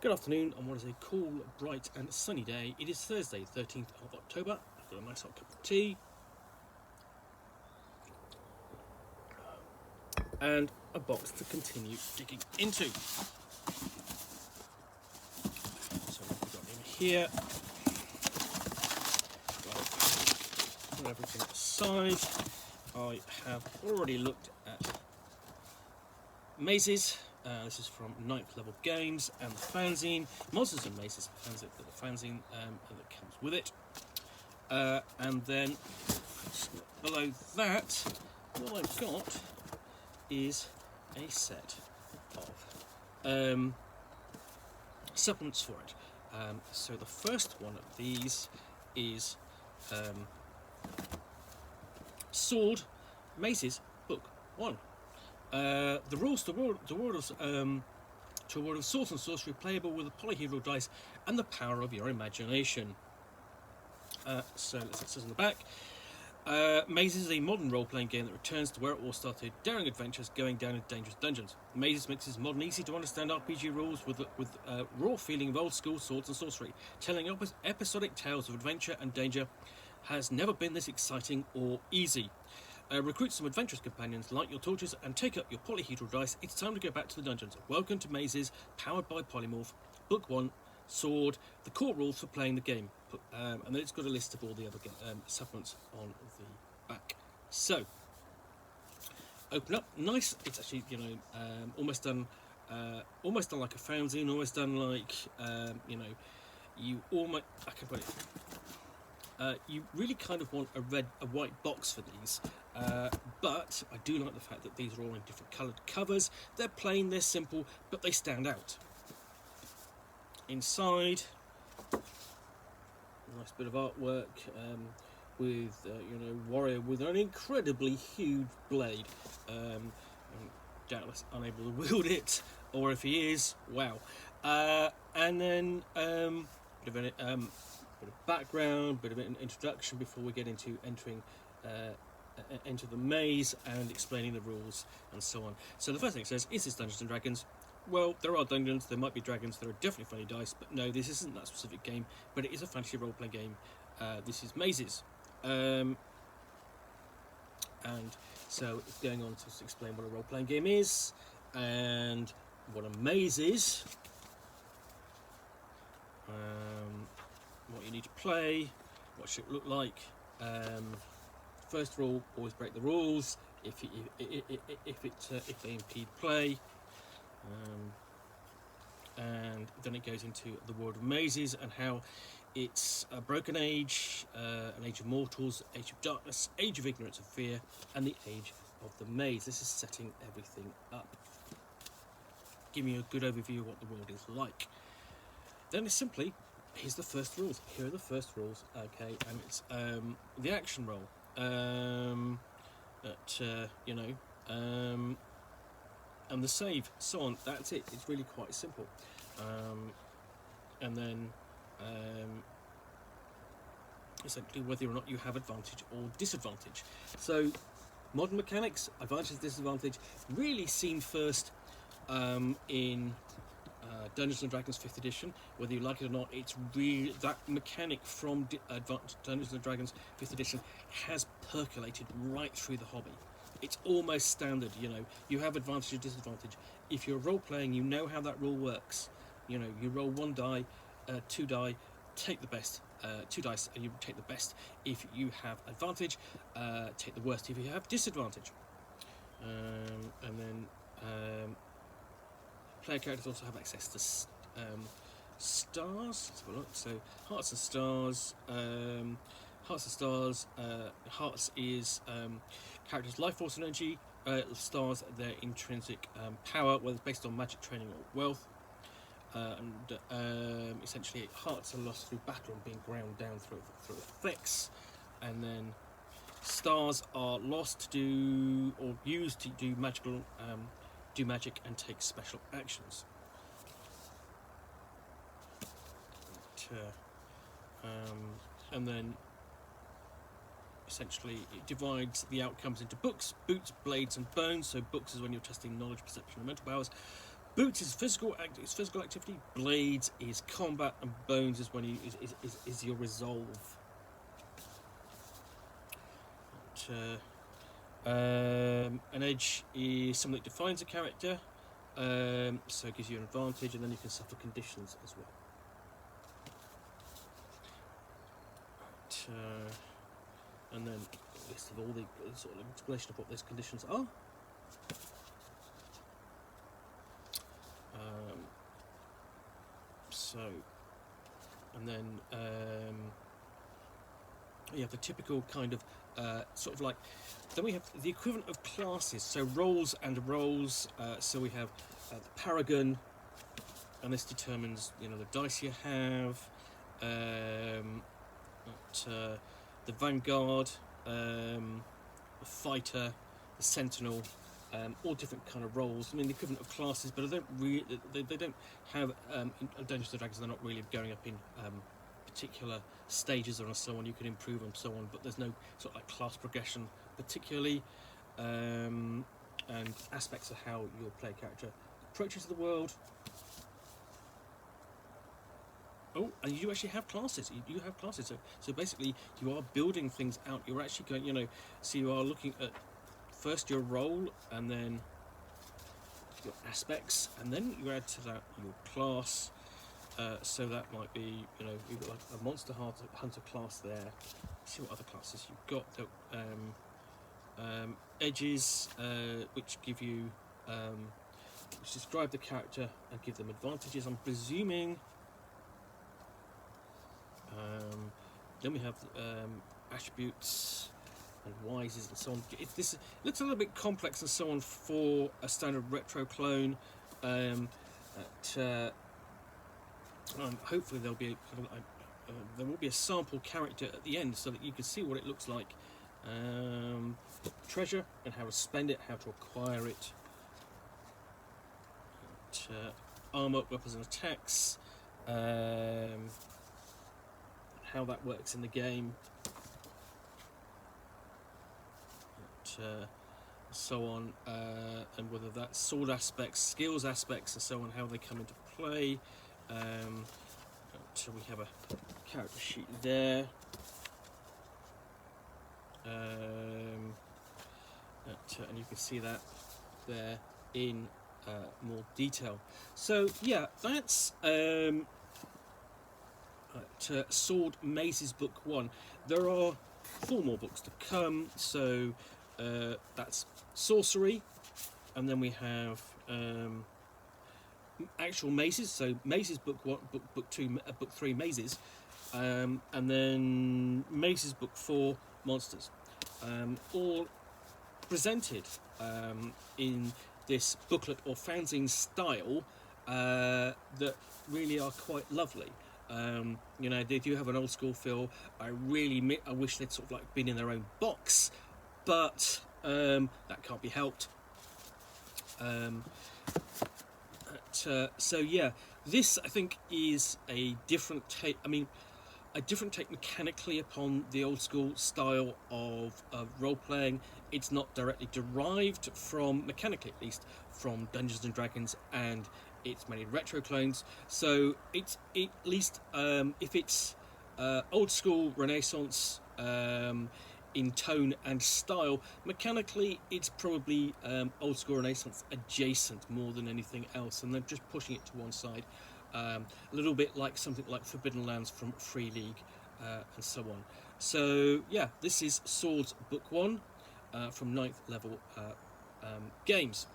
Good afternoon on what is a cool, bright and sunny day. It is Thursday, 13th of October. I've got a nice hot cup of tea and a box to continue digging into. So what we've got in here, put everything aside. I have already looked at mazes. This is from 9th level games and the fanzine, Monsters and Mazes, the fanzine that comes with it. And then below that, what I've got is a set of supplements for it. So the first one of these is Sword Mazes Book 1. The rules to a world of sword and sorcery, playable with the polyhedral dice and the power of your imagination. So let's see, it says on the back. Mazes is a modern role-playing game that returns to where it all started, daring adventures going down in dangerous dungeons. Mazes mixes modern, easy-to-understand RPG rules with raw feeling of old-school swords and sorcery. Telling episodic tales of adventure and danger has never been this exciting or easy. Recruit some adventurous companions, light your torches, and take up your polyhedral dice. It's time to go back to the dungeons. Welcome to Mazes, powered by Polymorph, Book 1, Sword, the core rules for playing the game. And then it's got a list of all the other supplements on the back. So, open up, nice. It's actually, almost done like a fanzine, almost done like, you almost, I can put it. You really kind of want a white box for these, but I do like the fact that these are all in different coloured covers. They're plain, they're simple, but they stand out. Inside, nice bit of artwork with warrior with an incredibly huge blade. Doubtless unable to wield it, or if he is, wow. And then bit of background, bit of an introduction before we get into entering the maze and explaining the rules and so on. So the first thing it says, is this Dungeons and Dragons? Well, there are dungeons, there might be dragons, there are definitely funny dice, but no, this isn't that specific game, but it is a fantasy role-playing game. This is Mazes. And so it's going on to explain what a role-playing game is and what a maze is. What you need to play, what should it look like. First rule: always break the rules if they impede play. And then it goes into the world of mazes and how it's a broken age, an age of mortals, age of darkness, age of ignorance and fear, and the age of the maze. This is setting everything up, giving you a good overview of what the world is like. Then it's simply, here's the first rules. Here are the first rules, okay, and it's the action roll. And the save, so on. That's it. It's really quite simple. And then essentially whether or not you have advantage or disadvantage. So modern mechanics, advantage, disadvantage, really seen first in Dungeons and Dragons 5th edition. Whether you like it or not, it's really that mechanic from Dungeons and Dragons 5th edition has percolated right through the hobby. It's almost standard, you have advantage or disadvantage. If you're role playing, you know how that rule works. You roll 1 die, 2 die, take the best, 2 dice, and you take the best. If you have advantage, take the worst if you have disadvantage. And then player characters also have access to stars. Let's have a look. So hearts and stars. Hearts is characters' life force and energy. Stars, their intrinsic power, whether it's based on magic, training, or wealth. And essentially, hearts are lost through battle and being ground down through effects. And then stars are lost to do or used to do magic and take special actions. And then essentially it divides the outcomes into books, boots, blades and bones. So books is when you're testing knowledge, perception and mental powers. Boots is physical activity. Blades is combat, and bones is when you is your resolve. An edge is something that defines a character, so it gives you an advantage, and then you can suffer conditions as well. And then a list of all the sort of explanation of what those conditions are. And then you have the typical kind of sort of like. Then we have the equivalent of classes, so roles and roles. So we have the Paragon, and this determines the dice you have. The Vanguard, the Fighter, the Sentinel. All different kind of roles. I mean, the equivalent of classes, but they don't have in Dungeons and Dragons. They're not really going up in particular stages and so on. You can improve and so on, but there's no sort of like class progression particularly, and aspects of how your player character approaches the world. Oh, and you actually have classes. You have classes. So basically, you are building things out. You're actually going, so you are looking at first your role, and then your aspects, and then you add to that your class. So that might be, you've got like a monster hunter class there. Let's see what other classes you've got. Edges, which give you, which describe the character and give them advantages, I'm presuming. Then we have attributes and wises and so on. This looks a little bit complex and so on for a standard retro clone. Hopefully there will be a sample character at the end so that you can see what it looks like. Treasure and how to spend it, how to acquire it. Armor, weapons and attacks. How that works in the game. So on, and whether that's sword aspects, skills aspects, and so on, how they come into play. So we have a character sheet there. And you can see that there in more detail. So yeah, that's Sword Mazes Book 1. There are 4 more books to come, so that's Sorcery, and then we have actual mazes, so Mazes Book 1, book 2, Book 3 Mazes, and then Mazes Book 4 Monsters, all presented in this booklet or fanzine style that really are quite lovely. They do have an old school feel. I wish they'd sort of like been in their own box, but that can't be helped. So yeah, this I think is a different take. I mean, a different take mechanically upon the old school style of role playing. It's not directly derived from, mechanically at least, from Dungeons and Dragons, and it's many retro clones. So it's at least if it's old school Renaissance in tone and style, mechanically it's probably old school Renaissance adjacent more than anything else, and they're just pushing it to one side, a little bit like something like Forbidden Lands from Free League and so on. So yeah, this is Swords Book 1 from 9th level games,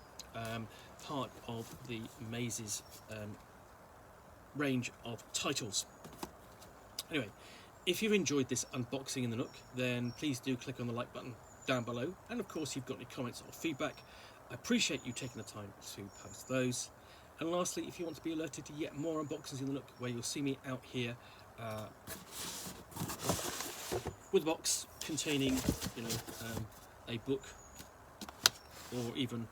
part of the Mazes range of titles. Anyway, if you've enjoyed this unboxing in the Nook, then please do click on the like button down below, and of course, if you've got any comments or feedback, I appreciate you taking the time to post those. And lastly, if you want to be alerted to yet more unboxings in the Nook, where you'll see me out here with a box containing, a book, or even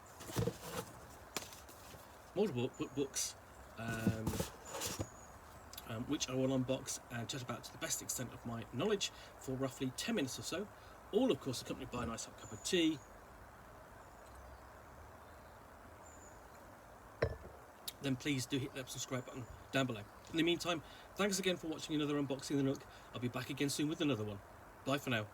multiple books, which I will unbox and chat about to the best extent of my knowledge for roughly 10 minutes or so, all of course accompanied by a nice hot cup of tea. then please do hit that subscribe button down below. In the meantime, thanks again for watching another unboxing of the Nook. I'll be back again soon with another one. Bye for now.